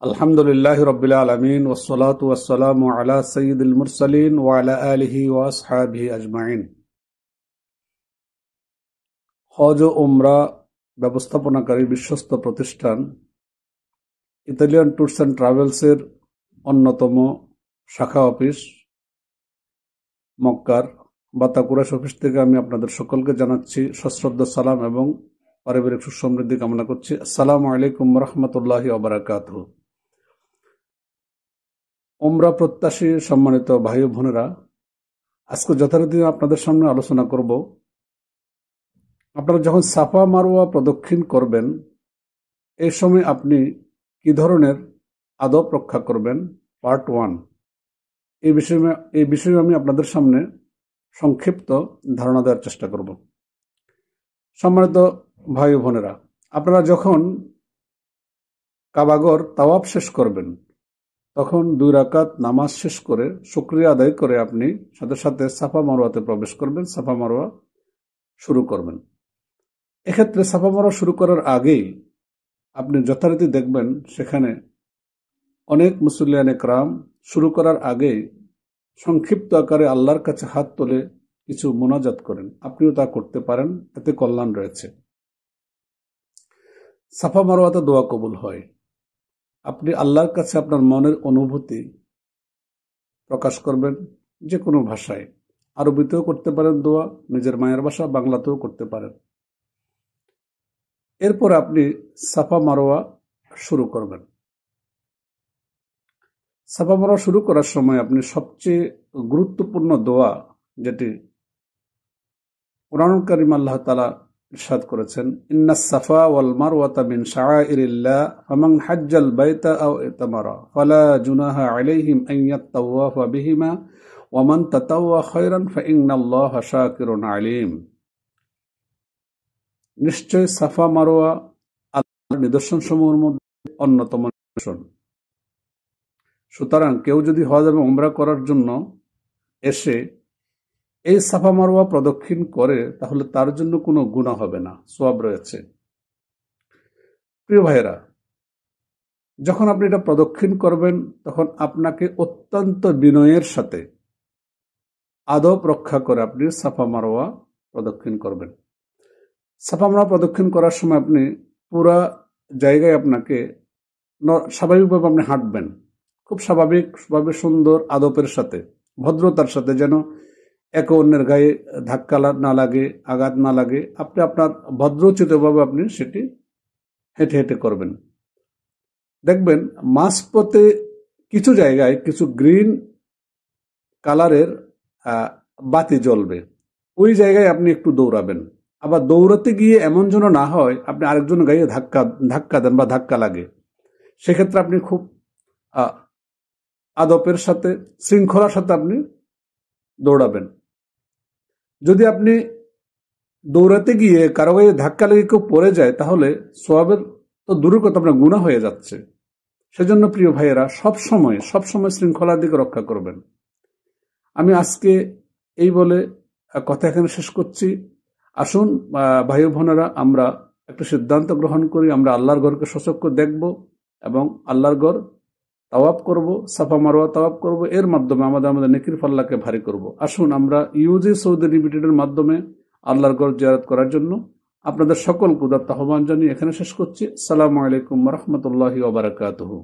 আলহামদুলিল্লাহি রাব্বিল আলামিন ওয়াসসালাতু ওয়াসসালামু আলা সাইয়্যিদিল মুরসালিন ওয়া আলা আলিহি ওয়া আসহাবিহি আজমাইন। হজ ও উমরা ব্যবস্থাপনাকারী বিশ্বস্ত প্রতিষ্ঠান ইতালিয়ান ট্যুরস অ্যান্ড ট্রাভেলসের অন্যতম শাখা অফিস মক্কার বাতা কুরাইশ অফিস থেকে আমি আপনাদের সকলকে জানাচ্ছি সশ্রদ্ধ সালাম এবং পারিবারিক সুসমৃদ্ধি কামনা করছি। আসসালামু আলাইকুম ওয়া রাহমাতুল্লাহি ওয়া বারাকাতুহু। উমরা প্রত্যাশী সম্মানিত ভাই ও বোনেরা, আজকে যথারীতি আপনাদের সামনে আলোচনা করব আপনারা যখন সাফা মারওয়া প্রদক্ষিণ করবেন এই সময় আপনি কি ধরনের আদব রক্ষা করবেন, পার্ট 1। এই বিষয়ে আমি আপনাদের সামনে সংক্ষিপ্ত ধারণা দেওয়ার চেষ্টা করব। সম্মানিত ভাই ও বোনেরা, আপনারা যখন কাবাগর তাওয়াফ শেষ করবেন তখন 2 রাকাত নামাজ শেষ করে শুকরিয়া আদায় করে আপনি সাথে সাথে সাফা মারওয়াতে প্রবেশ করবেন, সাফা মারওয়া শুরু করবেন। এক্ষেত্রে সাফা মারওয়া শুরু করার আগেই আপনি যথারীতি দেখবেন সেখানে অনেক মুসল্লিয়ানে কেরাম শুরু করার আগেই সংক্ষিপ্ত আকারে আল্লাহর কাছে হাত তুলে কিছু মোনাজাত করেন। আপনিও তা করতে পারেন, এতে কল্যাণ রয়েছে। সাফা মারওয়াতে দোয়া কবুল হয়। আপনি আল্লাহর কাছে আপনার মনের অনুভূতি প্রকাশ করবেন যে কোনো ভাষায়, আরবিতেও করতে পারেন দোয়া, নিজের মায়ের ভাষা বাংলাতেও করতে পারেন। এরপর আপনি সাফা মারওয়া শুরু করবেন। সাফা মারওয়া শুরু করার সময় আপনি সবচেয়ে গুরুত্বপূর্ণ দোয়া, যেটি কুরআনুল কারীম আল্লাহ তাআলা ইরশাদ করেছেন, ইন্নাস সাফা ওয়াল মারওয়াতা মিন শাআইরিল্লাহ ফামান হাজ্জাল বাইতা আও ইতামারা ফালা জুনাহা আলাইহিম আন ইয়াতাওয়াফা বিহিমা ওয়া মান তাতাওয়া খায়রান ফাইন্নাল্লাহা শাকিরুন আলিম। নিশ্চয় সাফা মারওয়া আল্লাহর নিদর্শনসমূহের মধ্যে অন্যতম নিদর্শন। সুতরাং কেউ যদি হজ এবং উমরা করার জন্য এসে এই সাফা মারওয়া প্রদক্ষিণ করে তাহলে তার জন্য কোনো গুনাহ হবে না, সওয়াব রয়েছে। প্রিয় ভাইয়েরা, যখন আপনি এটা প্রদক্ষিণ করবেন তখন আপনাকে অত্যন্ত বিনয়ের সাথে আদব রক্ষা করে আপনি সাফা মারওয়া প্রদক্ষিণ করবেন। সাফা মারওয়া প্রদক্ষিণ করার সময় আপনি পুরা জায়গায় আপনাকে স্বাভাবিকভাবে আপনি হাঁটবেন, খুব স্বাভাবিকভাবে সুন্দর আদবের সাথে ভদ্রতার সাথে, যেন একে অন্যের গায়ে ধাক্কা না লাগে, আঘাত না লাগে। আপনি আপনার ভদ্রোচিতভাবে আপনি সেটি হেঁটে হেঁটে করবেন। দেখবেন মাঝপথে কিছু জায়গায় কিছু গ্রিন কালারের বাতি জ্বলবে, ওই জায়গায় আপনি একটু দৌড়াবেন। আবার দৌড়াতে গিয়ে এমন যেন না হয় আপনি আরেকজন গায়ে ধাক্কা দেন বা ধাক্কা লাগে। সেক্ষেত্রে আপনি খুব আদবের সাথে শৃঙ্খলার সাথে আপনি দৌড়াবেন। যদি আপনি দৌড়াতে গিয়ে কারো গায়ে ধাক্কা লেগে কেউ পড়ে যায় তাহলে সওয়াবের তো দূরের কথা, আপনার গুনাহ হয়ে যাচ্ছে। সেজন্য প্রিয় ভাইয়েরা, সবসময় শৃঙ্খলার দিকে রক্ষা করবেন। আমি আজকে এই বলে কথা এখানে শেষ করছি। আসুন ভাই বোনেরা, আমরা একটা সিদ্ধান্ত গ্রহণ করি, আমরা আল্লাহর ঘরকে সচক্ষ দেখব এবং আল্লাহর ঘর তাওয়াফ করব, সাফা মারওয়া তাওয়াফ করব। এর মাধ্যমে আমাদের নেকির পাল্লাকে ভারী করব। আসুন আমরা ইউজি সৌদি লিমিটেডের মাধ্যমে আল্লাহর ঘর জিয়ারত করার জন্য আপনাদের সকলকে উদাত্ত আহ্বান জানিয়ে এখানে শেষ করছি। আসসালামু আলাইকুম ওয়া রাহমাতুল্লাহি ওয়া বারাকাতুহু।